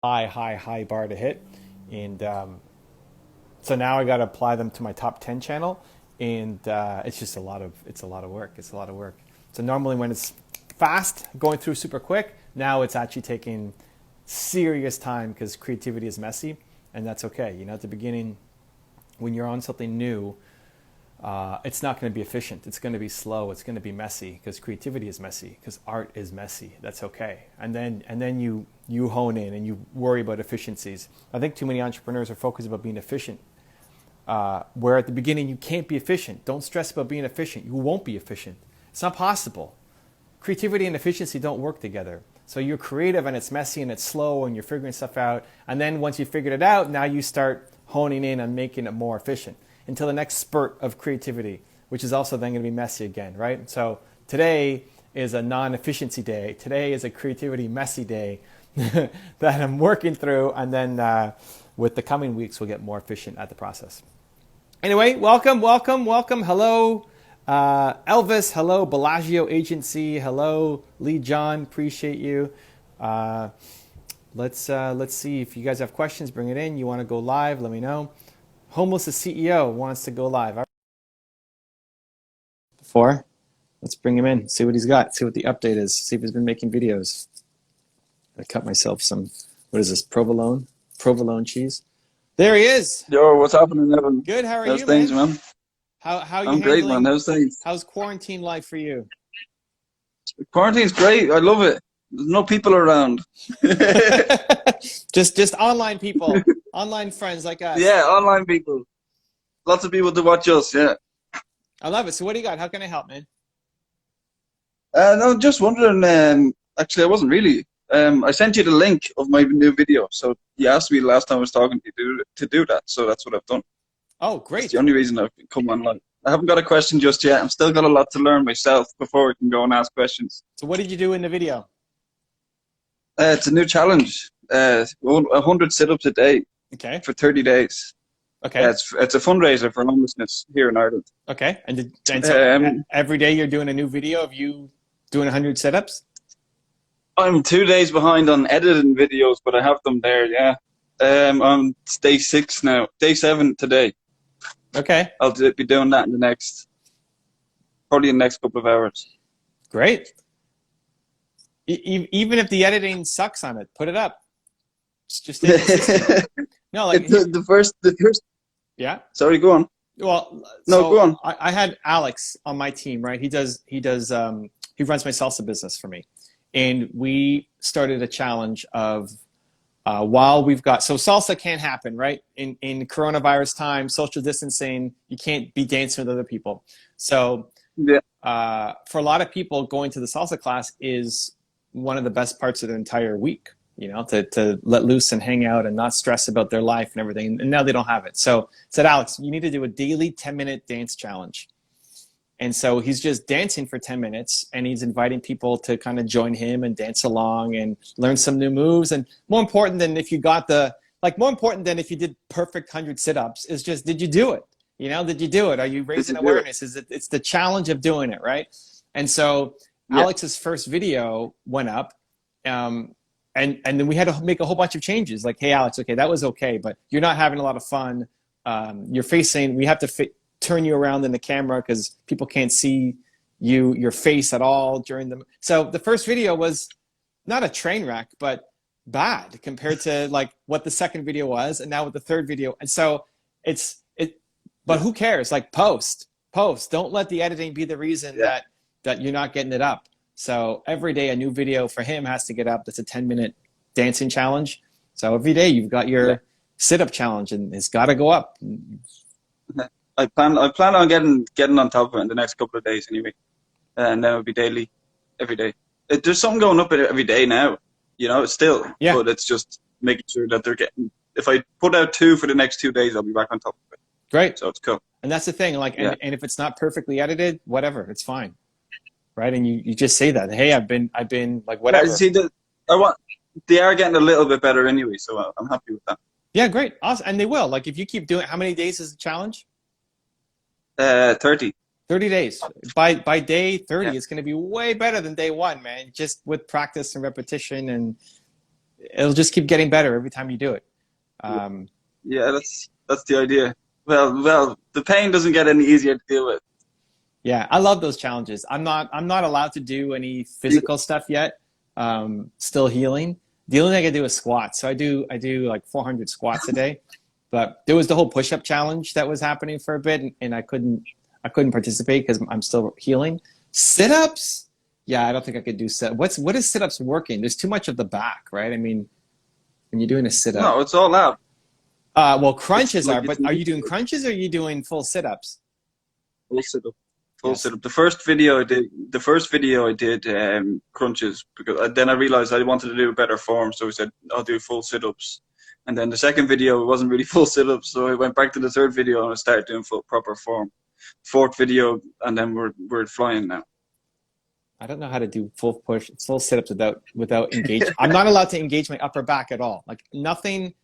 high bar to hit, and so now I got to apply them to my top 10 channel, and it's just a lot of work. It's a lot of work. So normally when it's fast, going through super quick, now it's actually taking serious time because creativity is messy, and that's okay. You know, at the beginning, when you're on something new, it's not going to be efficient. It's going to be slow. It's going to be messy because creativity is messy, because art is messy. That's okay. And then you hone in and you worry about efficiencies. I think too many entrepreneurs are focused about being efficient, where at the beginning you can't be efficient. Don't stress about being efficient. You won't be efficient. It's not possible. Creativity and efficiency don't work together. So you're creative and it's messy and it's slow and you're figuring stuff out. And then once you figured it out, now you start honing in on making it more efficient until the next spurt of creativity, which is also then going to be messy again, right? So today is a non-efficiency day. Today is a creativity messy day that I'm working through, and then with the coming weeks, we'll get more efficient at the process. Anyway, welcome. Hello, Elvis. Hello, Bellagio Agency. Hello, Lee John. Appreciate you. Let's see if you guys have questions. Bring it in. You want to go live? Let me know. Homeless CEO wants to go live. Before, let's bring him in. See what he's got. See what the update is. See if he's been making videos. I cut myself some. What is this? Provolone cheese. There he is. Yo, what's happening, Evan? Good. How are How's you, things, man? man? How are you I'm great, man. handling? How's things? How's quarantine life for you? Quarantine's great. I love it. There's no people around. just online people, online friends like us. Yeah, online people. Lots of people to watch us, yeah. I love it. So what do you got? How can I help, man? No, just wondering, actually, I wasn't really. I sent you the link of my new video. So you asked me the last time I was talking to do that. So that's what I've done. Oh, That's great. the only reason I've come online. I haven't got a question just yet. I've still got a lot to learn myself before I can go and ask questions. So what did you do in the video? It's a new challenge. 100 sit-ups a day Okay. for 30 days. Okay. It's a fundraiser for homelessness here in Ireland. Okay. And so every day you're doing a new video of you doing 100 sit-ups? I'm 2 days behind on editing videos, but I have them there, yeah. I'm day 6 now. Day 7 today. Okay. I'll be doing that in probably in the next couple of hours. Great. Even if the editing sucks on it, put it up. Just stay consistent. No, like the first. yeah. Sorry, go on. Well, No, so go on. I had Alex on my team, right? He runs my salsa business for me, and we started a challenge of while we've got, so salsa can't happen, right? In coronavirus time, social distancing, you can't be dancing with other people. So Yeah, for a lot of people, going to the salsa class is one of the best parts of their entire week, you know, to let loose and hang out and not stress about their life and everything. And now they don't have it. So I said, Alex, you need to do a daily 10-minute dance challenge. And so he's just dancing for 10 minutes and he's inviting people to kind of join him and dance along and learn some new moves. And more important than if you more important than if you did perfect 100 sit-ups is just, did you do it? You know, did you do it? Are you raising awareness? It's the challenge of doing it, right? And so yeah, Alex's first video went up, and then we had to make a whole bunch of changes. Like, hey, Alex, okay, that was okay, but you're not having a lot of fun. We have to turn you around in the camera because people can't see your face at all during the. So the first video was not a train wreck, but bad compared to like what the second video was, and now with the third video. And so but who cares? Like post. Don't let the editing be the reason yeah. that you're not getting it up. So every day a new video for him has to get up. That's a 10-minute dancing challenge. So every day you've got your sit-up challenge and it's got to go up. I plan on getting on top of it in the next couple of days anyway, and then it'll be daily, every day. There's something going up every day now, you know. It's still, Yeah. but it's just making sure that they're getting. If I put out 2 for the next 2 days, I'll be back on top of it. Great. So it's cool. And that's the thing. Like, Yeah. and if it's not perfectly edited, whatever, it's fine. Right. And you just say that, hey, I've been like whatever. Yeah, see, they are getting a little bit better anyway, so I'm happy with that. Yeah, great. Awesome. And they will. Like if you keep doing, how many days is the challenge? 30. 30 days. By day 30, Yeah. it's going to be way better than day 1, man. Just with practice and repetition, and it'll just keep getting better every time you do it. Yeah, that's the idea. Well, the pain doesn't get any easier to deal with. Yeah, I love those challenges. I'm not allowed to do any physical stuff yet. Still healing. The only thing I can do is squats. So I do like 400 squats a day. But there was the whole push-up challenge that was happening for a bit, and I couldn't participate because I'm still healing. Sit-ups? Yeah, I don't think I could do what is sit-ups working? There's too much of the back, right? I mean, when you're doing a sit-up. No, it's all out. Well, crunches like, are, but are you doing crunches or are you doing full sit-ups? Full sit-up. Full sit-up. The first video I did crunches, because then I realized I wanted to do a better form, so I said I'll do full sit-ups. And then the second video wasn't really full sit-ups, so I went back to the third video and I started doing full proper form. Fourth video, and then we're flying now. I don't know how to do full sit-ups without engaging. I'm not allowed to engage my upper back at all. Like nothing,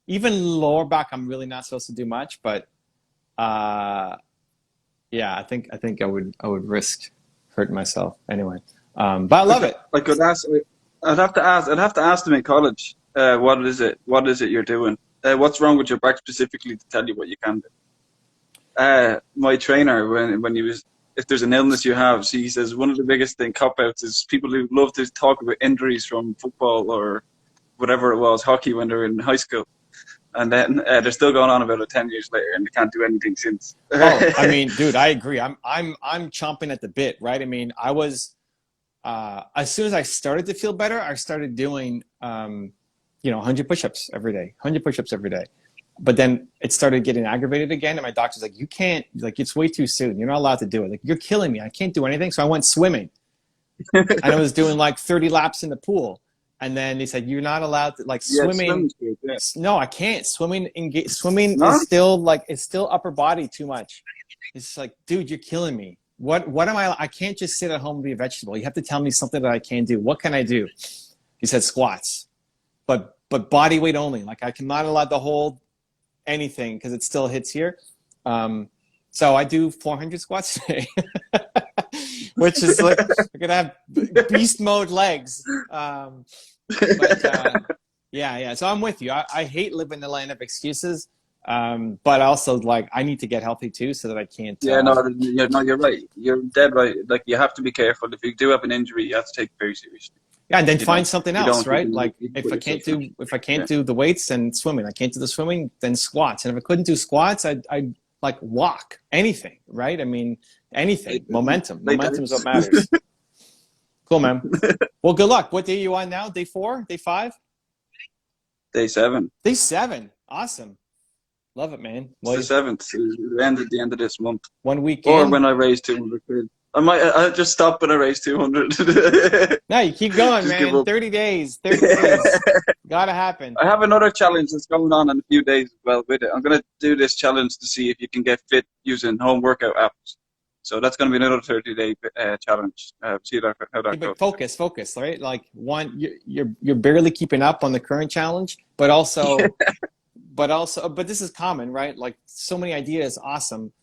even lower back. I'm really not supposed to do much, but yeah, I think I would risk hurting myself anyway. But I love it. I'd have to ask them in college. What is it you're doing? What's wrong with your back specifically to tell you what you can do? My trainer, when he was, if there's an illness you have, he says one of the biggest cop-outs is people who love to talk about injuries from football or whatever it was, hockey, when they're in high school. And then they're still going on about it 10 years later, and they can't do anything since. Oh, I mean, dude, I agree. I'm chomping at the bit, right? I mean, I was as soon as I started to feel better, I started doing 100 push-ups every day, 100 push-ups every day. But then it started getting aggravated again, and my doctor's like, "You can't, like, it's way too soon. You're not allowed to do it. Like, you're killing me. I can't do anything." So I went swimming, and I was doing like 30 laps in the pool. And then he said, "You're not allowed to swimming." Good, yeah. No, I can't. Swimming No? is still it's still upper body too much. It's like, dude, you're killing me. What am I? I can't just sit at home and be a vegetable. You have to tell me something that I can do. What can I do? He said squats, but body weight only. Like I cannot allowed to hold anything because it still hits here. So I do 400 squats a day, which is like I'm gonna have beast mode legs. Yeah. So I'm with you. I hate living the land of excuses, but also like I need to get healthy too, so that I can't. No, you're right. You're dead right. Like you have to be careful. If you do have an injury, you have to take it very seriously. Yeah, and then find something else, right? Like if I can't do the weights, then swimming. I can't do the swimming, then squats. And if I couldn't do squats, I'd like walk. Anything, right? I mean, anything. Momentum. Momentum is what matters. Cool, man. Well, good luck. What day are you on now? Day 4? Day 5? Day 7. Day 7. Awesome. Love it, man. Well, it's the 7th. It ends at the end of this month. 1 week Or in. when I raise 200 quid. I just stop when I raise 200. No, you keep going, man. 30 days. 30 days. Gotta happen. I have another challenge that's going on in a few days as well with it. I'm going to do this challenge to see if you can get fit using home workout apps. So that's going to be another 30-day challenge. See how that goes. Focus, right? Like you're barely keeping up on the current challenge, but also, but this is common, right? Like so many ideas, awesome.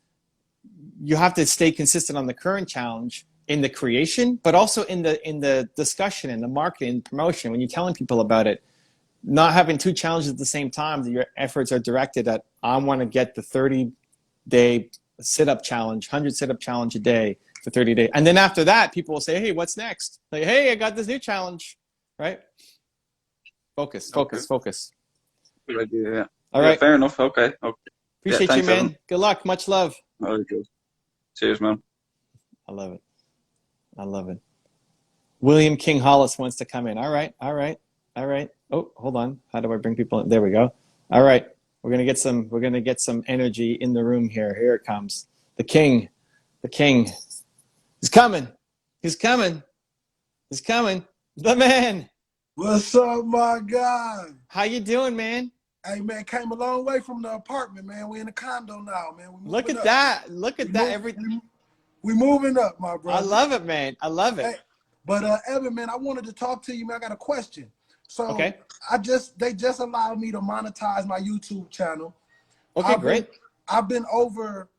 You have to stay consistent on the current challenge in the creation, but also in the discussion and the marketing, promotion. When you're telling people about it, not having 2 challenges at the same time. That your efforts are directed at. I want to get the 30-day sit-up challenge, 100 sit-up challenge a day for 30 days. And then after that, people will say, "Hey, what's next?" Like, "Hey, I got this new challenge," right? Focus. Good idea, yeah. All right. Fair enough. Okay. Appreciate you, man. Evan. Good luck. Much love. All right, good. Cheers, man. I love it. William King Hollis wants to come in. All right. Oh, hold on. How do I bring people in? There we go. All right. We're gonna get some energy in the room here. Here it comes. The king. He's coming. The man. What's up, my guy? How you doing, man? Hey, man, came a long way from the apartment, man. We in a condo now, man. Look at that. We moving up, my brother. I love it, man. I love it. Hey, but Evan, man, I wanted to talk to you, man. I got a question. So okay. They just allowed me to monetize my YouTube channel. Okay, great. I've been over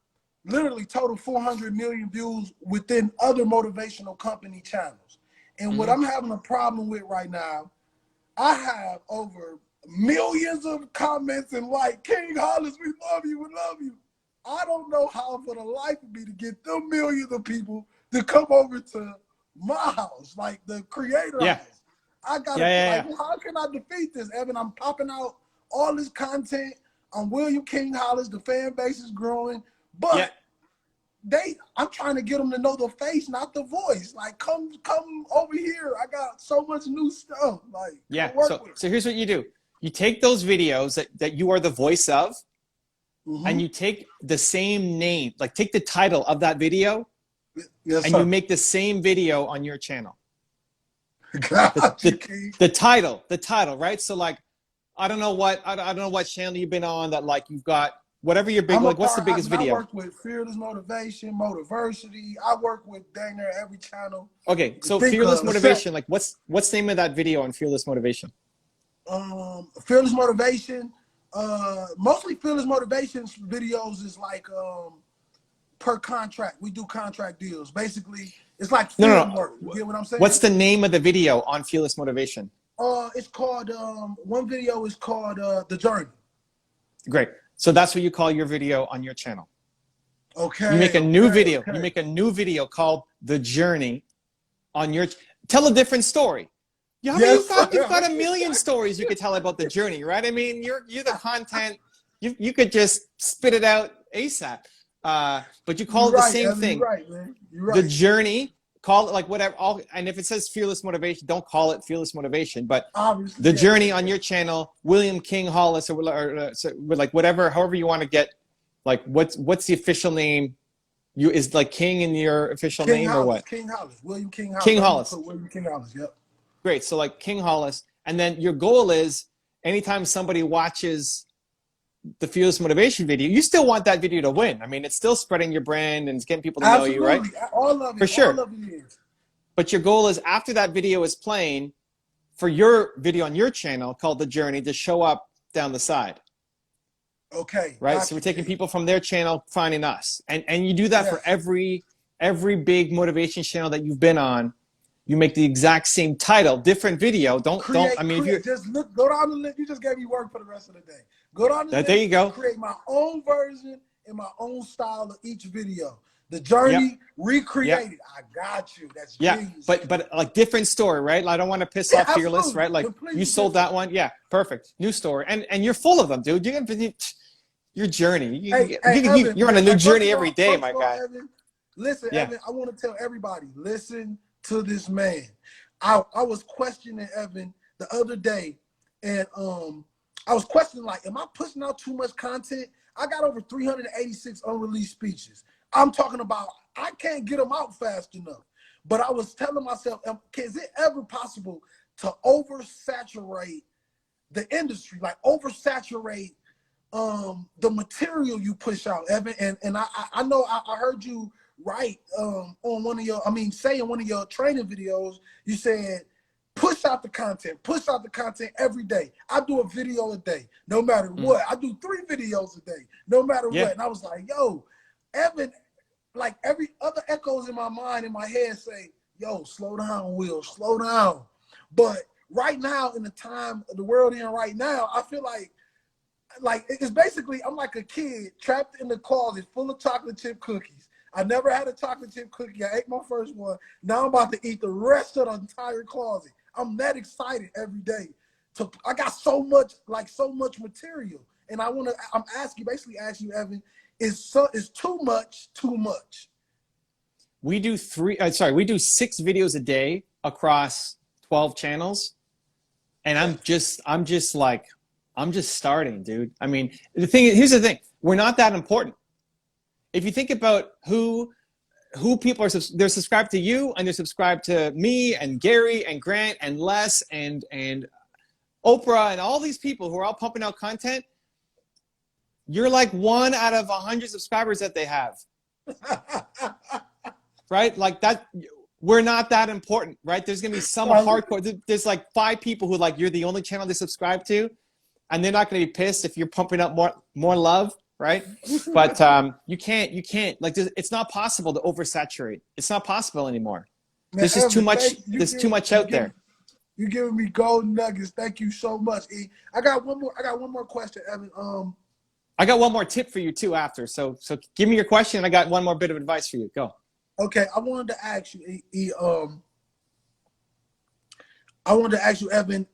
literally total 400 million views within other motivational company channels. And what I'm having a problem with right now, I have over millions of comments and like, King Hollis, we love you, we love you. I don't know how for the life of me to get them millions of people to come over to my house, like the creator house. I gotta like, how can I defeat this, Evan? I'm popping out all this content. I'm William King Hollis. The fan base is growing, but I'm trying to get them to know the face, not the voice. Like, come over here. I got so much new stuff. Like, so here's what you do. You take those videos that you are the voice of, and you take the same name, like take the title of that video, and you make the same video on your channel. The title, right? So like, I don't know what channel you've been on that like you've got whatever your big, like what's the biggest video? I work with Fearless Motivation, Motiversity. I work with dang near every channel. Okay, so Fearless Motivation, like what's the name of that video on Fearless Motivation? Fearless Motivation, mostly Fearless Motivation videos is like per contract. We do contract deals. Basically, it's like field work. You get what I'm saying? What's the name of the video on Fearless Motivation? It's called one video is called The Journey. Great. So that's what you call your video on your channel. Okay. You make a new video. You make a new video called The Journey on your. Tell a different story. You've got a million stories you could tell about the journey, right? I mean, you're the content. You could just spit it out ASAP. But you call it the same thing. You're right, man. You're right. The journey. Call it like whatever. And if it says Fearless Motivation, don't call it Fearless Motivation. But obviously, the journey on your channel, William King Hollis, or like whatever, however you want to get. Like what's the official name? Is like King in your official King name Hollis, or what? King Hollis, William King Hollis. King Hollis. William King Hollis. Yep. Great. So like King Hollis, and then your goal is anytime somebody watches the Fearless Motivation video, you still want that video to win. I mean, it's still spreading your brand and it's getting people to know you, right? All of it. For sure. All of it is. But your goal is after that video is playing, for your video on your channel called The Journey to show up down the side. Okay. Right. So we're taking people from their channel, finding us, and you do that for every big motivation channel that you've been on. You make the exact same title, different video. Just look, go down the list. You just gave me work for the rest of the day. Go down the list. There you go. Create my own version and my own style of each video. The journey recreated. I got you. That's genius. But like different story, right? I don't want to piss off Fearless, right? Like you sold that one. Yeah, perfect. New story. And you're full of them, dude. Your journey. You're on a new journey every day, my guy. Evan, listen, Evan, I want to tell everybody, listen to this man. I was questioning Evan the other day, and I was questioning, like, am I pushing out too much content? I got over 386 unreleased speeches. I'm talking about I can't get them out fast enough. But I was telling myself, is it ever possible to oversaturate the industry, like oversaturate the material you push out, Evan? And I know I heard you write on say in one of your training videos, you said, push out the content every day. I do a video a day, no matter what. I do 3 videos a day, no matter what. And I was like, yo, Evan, like every other echoes in my mind, in my head say, yo, slow down, Will, slow down. But right now, in the time of the world in right now, I feel like it's basically, I'm like a kid trapped in the closet full of chocolate chip cookies. I never had a chocolate chip cookie. I ate my first one. Now I'm about to eat the rest of the entire closet. I'm that excited every day. I got so much material. And I'm basically asking you, Evan, is too much? We do 6 videos a day across 12 channels. And I'm just starting, dude. I mean, here's the thing. We're not that important. If you think about who people are, they're subscribed to you, and they're subscribed to me and Gary and Grant and Les and Oprah and all these people who are all pumping out content. You're like 1 out of 100 subscribers that they have. Right? Like that, we're not that important, right? There's going to be some hardcore, there's like 5 people who like, you're the only channel they subscribe to, and they're not going to be pissed if you're pumping up more love, right? But you can't, like, it's not possible to oversaturate. It's not possible anymore. There's just too much, there's too much out there. You giving me golden nuggets. Thank you so much, E. I got one more question, Evan. I got one more tip for you too after. So give me your question. I got one more bit of advice for you. Go. Okay, I wanted to ask you, E. I wanted to ask you, Evan.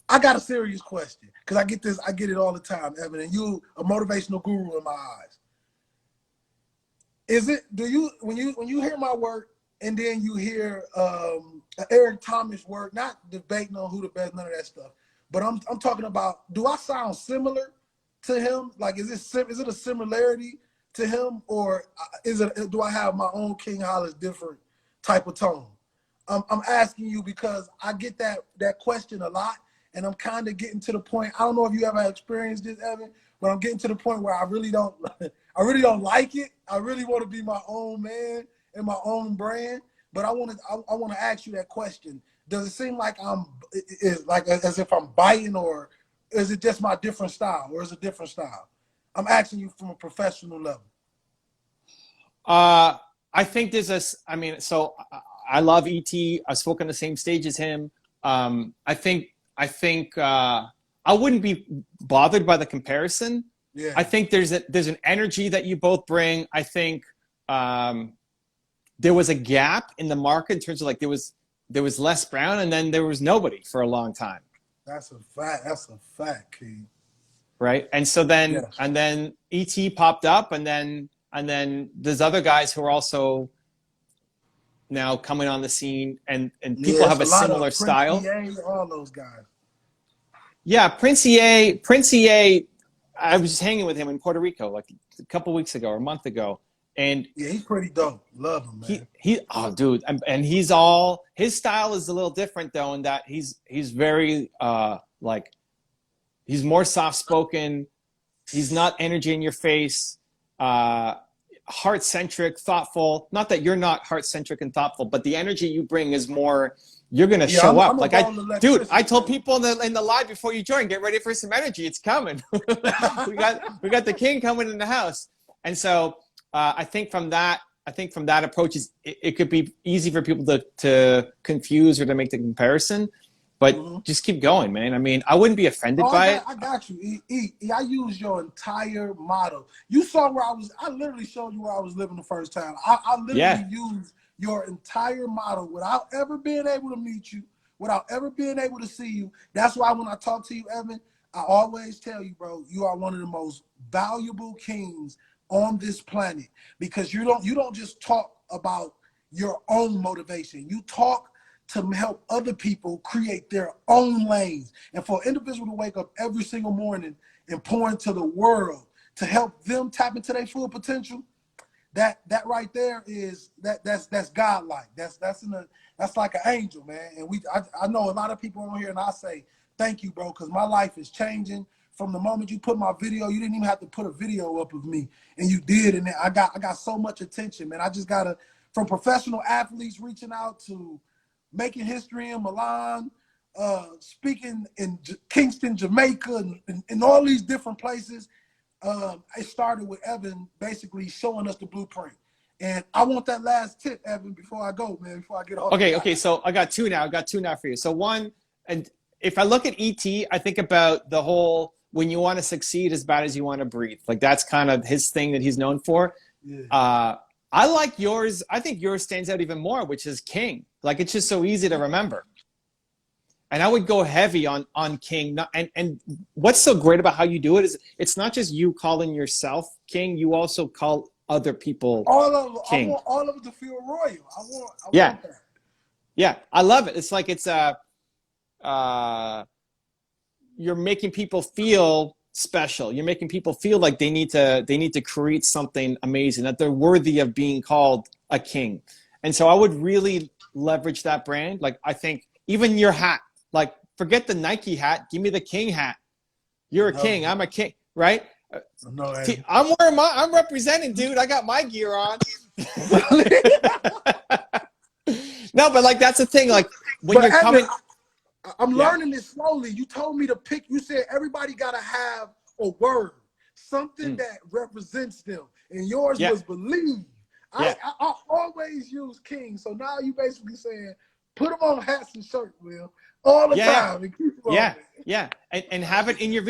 I got a serious question because I get it all the time, Evan. And you a motivational guru in my eyes. When you hear my work and then you hear Eric Thomas work, not debating on who the best, none of that stuff, but I'm talking about, do I sound similar to him? Like, is it a similarity to him, or do I have my own King Hollis different type of tone? I'm asking you because I get that question a lot, and I'm kind of getting to the point. I don't know if you ever experienced this, Evan, but I'm getting to the point where I really don't like it. I really want to be my own man and my own brand. But I want to ask you that question. Does it seem like as if I'm biting, or is it just my different style, or is it a different style? I'm asking you from a professional level. I think so I love E.T. I spoke on the same stage as him. I think I wouldn't be bothered by the comparison. Yeah. I think there's an energy that you both bring. I think there was a gap in the market in terms of like there was Les Brown, and then there was nobody for a long time. That's a fact. That's a fact, King. Right. And so then Yes. and then E.T. popped up, and then there's other guys who are also now coming on the scene, and people have a similar style. Prince EA, all those guys. Yeah, Prince EA, I was just hanging with him in Puerto Rico like a couple weeks ago or a month ago. And yeah, he's pretty dope. Love him, man. Oh, dude, and his style is a little different though, in that he's very he's more soft spoken. He's not energy in your face, heart centric, thoughtful. Not that you're not heart centric and thoughtful, but the energy you bring is more. You're gonna show up. I told people in the live before you joined, get ready for some energy. It's coming. we got the king coming in the house, and so. I think from that approach, it could be easy for people to confuse or to make the comparison, but just keep going, man. I mean, I wouldn't be offended by it. I got you. I used your entire model. You saw where I was. I literally showed you where I was living the first time. I literally used your entire model without ever being able to meet you, without ever being able to see you. That's why when I talk to you, Evan, I always tell you, bro, you are one of the most valuable kings on this planet, because you don't just talk about your own motivation. You talk to help other people create their own lanes. And for an individual to wake up every single morning and pour into the world to help them tap into their full potential, that right there is that's godlike. That's like an angel, man. And I know a lot of people on here, and I say thank you, bro, because my life is changing. From the moment you put my video, you didn't even have to put a video up of me, and you did, and I got so much attention, man. I just gotta, from professional athletes reaching out to making history in Milan, speaking in Kingston, Jamaica, and all these different places. It started with Evan basically showing us the blueprint, and I want that last tip, Evan, before I go, man. Before I get off. Okay. So I got two now for you. So one, and if I look at E.T., I think about the whole. When you want to succeed as bad as you want to breathe. Like that's kind of his thing that he's known for. Yeah. I like yours. I think yours stands out even more, which is King. Like it's just so easy to remember. And I would go heavy on King. And what's so great about how you do it is it's not just you calling yourself King. You also call other people King. I want all of them to feel royal. I want yeah. that. Yeah, I love it. It's like it's you're making people feel special. You're making people feel like they need to create something amazing, that they're worthy of being called a king. And so I would really leverage that brand. Like I think even your hat, like forget the Nike hat, give me the King hat. You're a king, I'm a king, right? I'm representing, dude. I got my gear on. No, but like that's the thing. Like when you're coming. I'm learning this slowly. You told me to pick. You said everybody got to have a word, something that represents them. And yours was believe. I always use King. So now you basically saying Put them on hats and shirts, Will, all the time. And keep and have it in your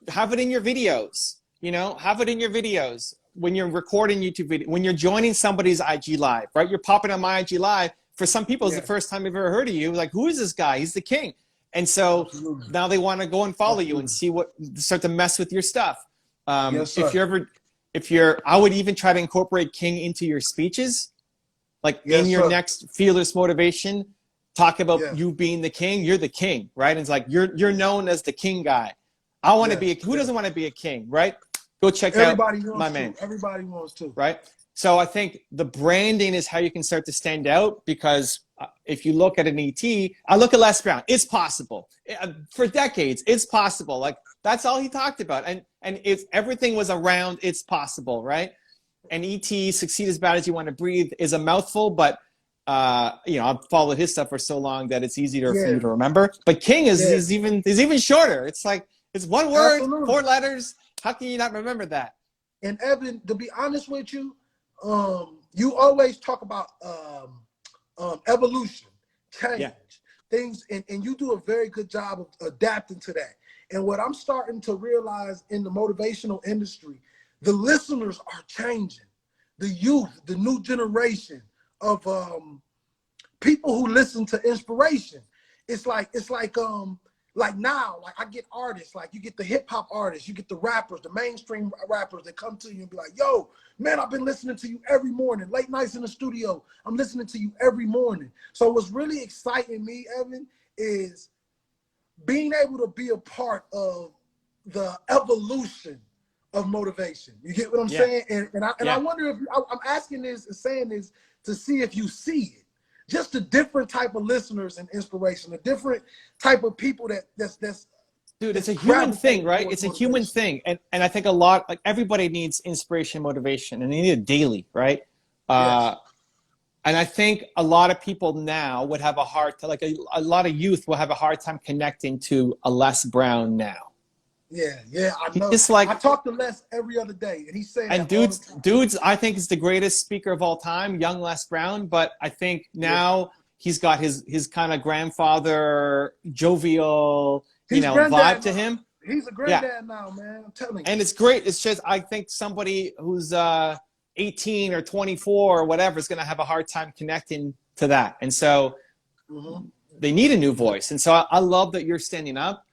have it in your videos. You know, have it in your videos when you're recording YouTube video, when you're joining somebody's IG live, right? You're popping on my IG live. For some people, it's the first time they've ever heard of you. Like, who is this guy? He's the king. And so now they want to go and follow you and see start to mess with your stuff. I would even try to incorporate king into your speeches, like in your next Fearless Motivation, talk about you being the king. You're the king, right? And it's like, you're known as the king guy. I want to be who doesn't want to be a king, right? Go check out my man. Everybody wants to. Right? So I think the branding is how you can start to stand out, because if you look at an ET, I look at Les Brown, it's possible. For decades, it's possible. Like, that's all he talked about. And everything was around it's possible, right? And ET, Succeed as Bad as You Want to Breathe, is a mouthful, but I've followed his stuff for so long that it's easier for you to remember. But King is even shorter. It's like, it's one word, 4 letters. How can you not remember that? And Evan, to be honest with you, you always talk about evolution, change, things, and you do a very good job of adapting to that. And what I'm starting to realize in the motivational industry, the listeners are changing. The youth, the new generation of people who listen to inspiration. It's like now, like I get artists, like you get the hip hop artists, you get the rappers, the mainstream rappers that come to you and be like, yo, man, I've been listening to you every morning, late nights in the studio. I'm listening to you every morning. So what's really exciting me, Evan, is being able to be a part of the evolution of motivation. You get what I'm saying? And I wonder if I'm asking this and saying this to see if you see it. Just a different type of listeners and inspiration, a different type of people that's dude, it's a human thing, right? It's a human thing. And I think like everybody needs inspiration, motivation, and they need it daily, right? And I think a lot of people now would have a hard time, like a lot of youth will have a hard time connecting to a Les Brown now. Yeah, I know. It's like, I talk to Les every other day, and he's saying. And dudes, I think is the greatest speaker of all time, young Les Brown. But I think now he's got his kind of grandfather jovial, vibe to him. He's a granddad now, man. I'm telling you. And it's great. It's just, I think somebody who's 18 or 24 or whatever is going to have a hard time connecting to that. And so they need a new voice. And so I love that you're standing up.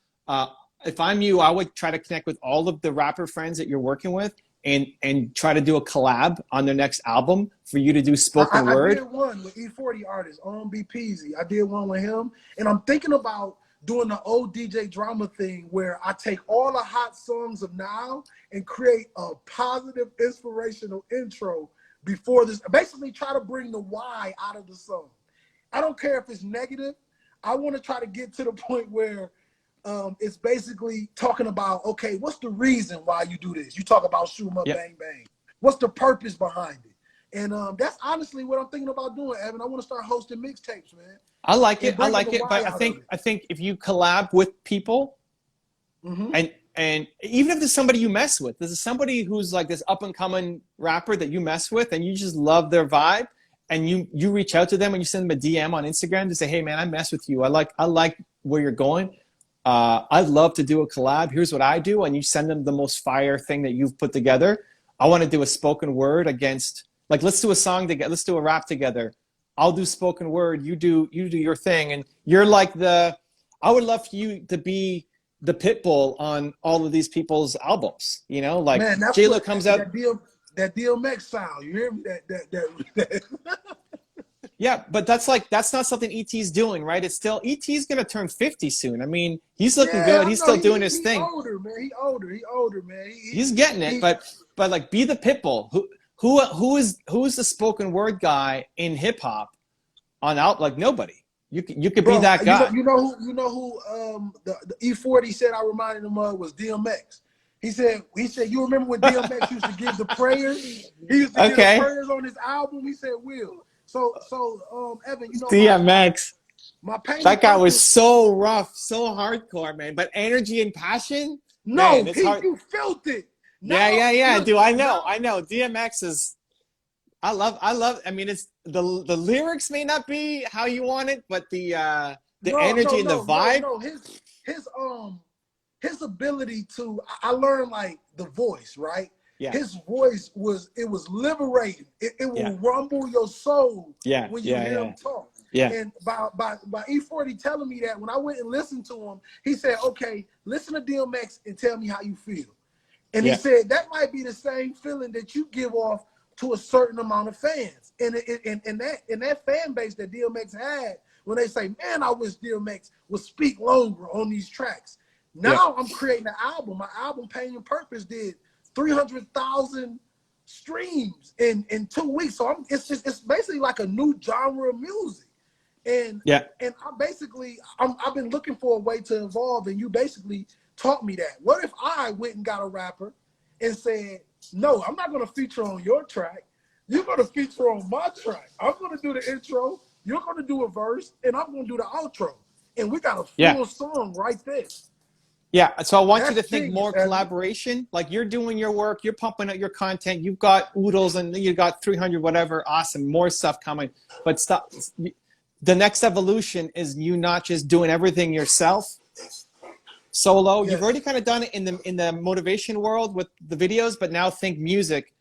If I'm you, I would try to connect with all of the rapper friends that you're working with and try to do a collab on their next album for you to do spoken word. I did one with E40 artist, B Peasy. I did one with him. And I'm thinking about doing the old DJ drama thing where I take all the hot songs of now and create a positive, inspirational intro before this. Basically try to bring the why out of the song. I don't care if it's negative. I want to try to get to the point where it's basically talking about, okay, what's the reason why you do this? You talk about shoot 'em up, bang, bang. What's the purpose behind it? And that's honestly what I'm thinking about doing, Evan. I want to start hosting mixtapes, man. I like it. But I think if you collab with people, and even if there's somebody you mess with, there's somebody who's like this up and coming rapper that you mess with, and you just love their vibe, and you reach out to them and you send them a DM on Instagram to say, hey man, I mess with you. I like where you're going. I'd love to do a collab. Here's what I do. And you send them the most fire thing that you've put together. I want to do a spoken word against, like, let's do a song together. Let's do a rap together. I'll do spoken word. You do your thing. And you're like I would love for you to be the pit bull on all of these people's albums. Like J-Lo comes out. That DMX sound. You hear me? That. Yeah, but that's not something ET's doing, right? It's still, ET's gonna turn 50 soon. I mean, he's looking good. He's still doing his thing. He older, man. He's getting it, but like, be the pitbull. Who is the spoken word guy in hip hop on out? Like, nobody. You could be that guy. You know who the E40 said I reminded him of was DMX. He said you remember when DMX used to give the prayers? He used to give the prayers on his album. He said, Will. So Evan, DMX. My pain. That guy was so rough, so hardcore, man. But energy and passion. No, you felt it. Yeah. Dude, I know. DMX is. I love. I mean, it's the lyrics may not be how you want it, but the energy and the vibe. No. His ability to, I learned like the voice, right? Yeah. His voice was liberating. It will rumble your soul when you hear him talk. Yeah. And by E40 telling me that, when I went and listened to him, he said, okay, listen to DMX and tell me how you feel. And he said that might be the same feeling that you give off to a certain amount of fans. And that fan base that DMX had, when they say, man, I wish DMX would speak longer on these tracks. Now I'm creating an album. My album, Pain and Purpose, did 300,000 streams in 2 weeks. So it's basically like a new genre of music. And I've been looking for a way to evolve, and you basically taught me that. What if I went and got a rapper and said, no, I'm not going to feature on your track. You're going to feature on my track. I'm going to do the intro. You're going to do a verse, and I'm going to do the outro. And we got a full song right there. Yeah, so I want you to think more collaboration. Like, you're doing your work, you're pumping out your content, you've got oodles and you got 300, whatever, awesome, more stuff coming. But stop. The next evolution is you not just doing everything yourself, solo. You've already kind of done it in the motivation world with the videos, but now think music.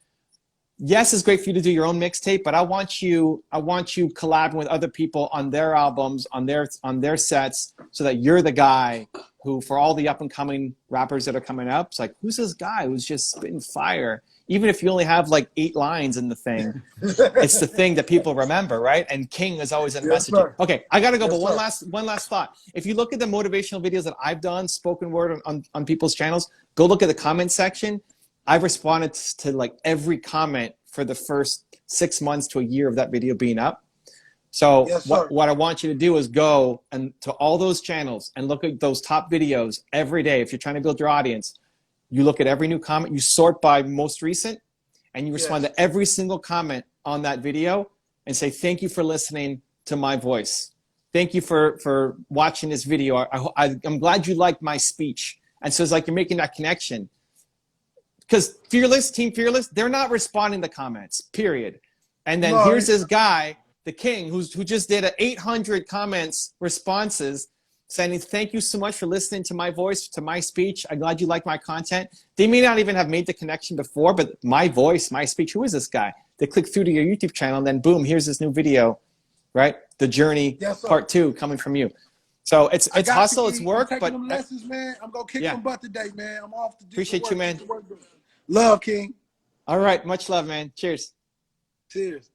Yes, it's great for you to do your own mixtape, but I want you collabing with other people on their albums, on their sets, so that you're the guy who, for all the up and coming rappers that are coming up, it's like, who's this guy who's just spitting fire? Even if you only have like 8 lines in the thing, it's the thing that people remember, right? And King is always in messaging. Sir. Okay, I gotta go, but one last thought. If you look at the motivational videos that I've done, spoken word on people's channels, go look at the comment section. I've responded to like every comment for the first 6 months to a year of that video being up. So what I want you to do is go and to all those channels and look at those top videos every day. If you're trying to build your audience, you look at every new comment, you sort by most recent, and you respond to every single comment on that video and say, thank you for listening to my voice. Thank you for watching this video. I'm glad you liked my speech. And so it's like you're making that connection. Because Team Fearless, they're not responding to comments, period. And then here's this guy, the King, who just did 800 comments, responses, saying, thank you so much for listening to my voice, to my speech. I'm glad you like my content. They may not even have made the connection before, but my voice, my speech, who is this guy? They click through to your YouTube channel, and then boom, here's this new video, right? The Journey Part 2 coming from you. So it's hustle, it's work, I'm but them lessons, man. I'm gonna kick some butt today, man. I'm off to do appreciate you, man. Love, King. All right, much love, man. Cheers. Cheers.